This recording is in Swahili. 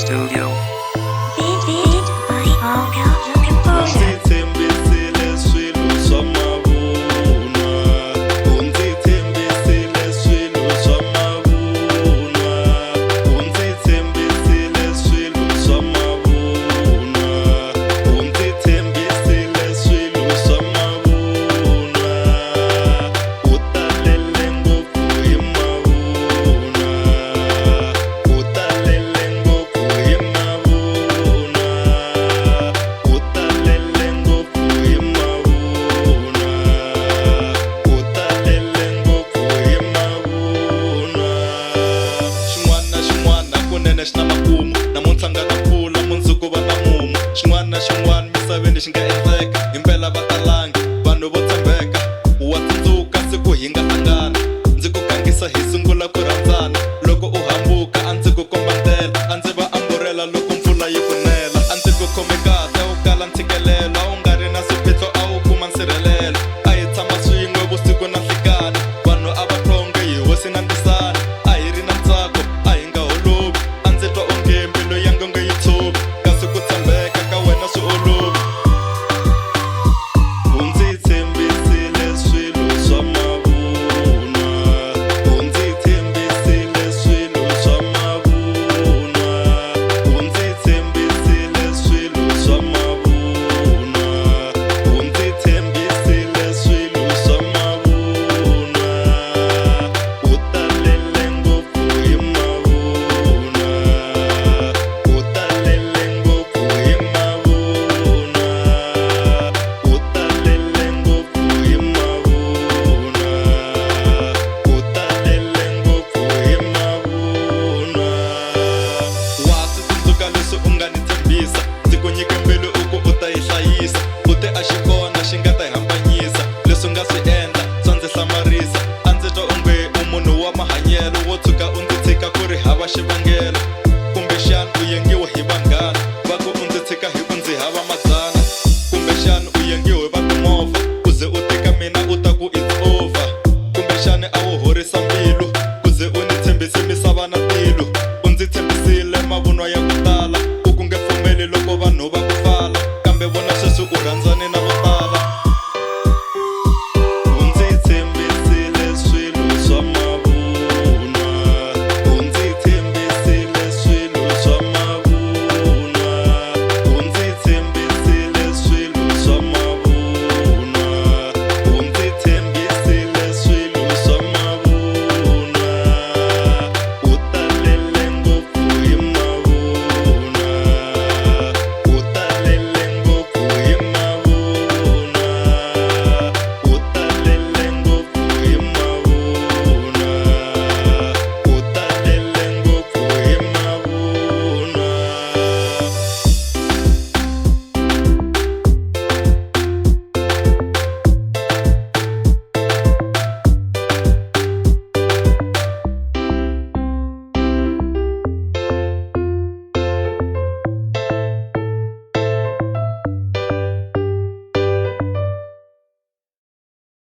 Studio. Beat by all Belgian composer. Unzithembisile swilo swa mavunwa, unzithembisile swilo swa mavunwa, unzithembisile swilo swa mavunwa, unzithembisile swilo swa mavunwa, u talele ngopfu hi mavunwa, u talele ngopfu hi mavunwa, u talele ngopfu hi mavunwa, u talele ngopfu hi mavunwa. Xin'wana na xin'wana kunene xi na makumu, namuntlha nga na mpfula mundzuku va na mumu, xin'wana na xin'wana misaveni xi nga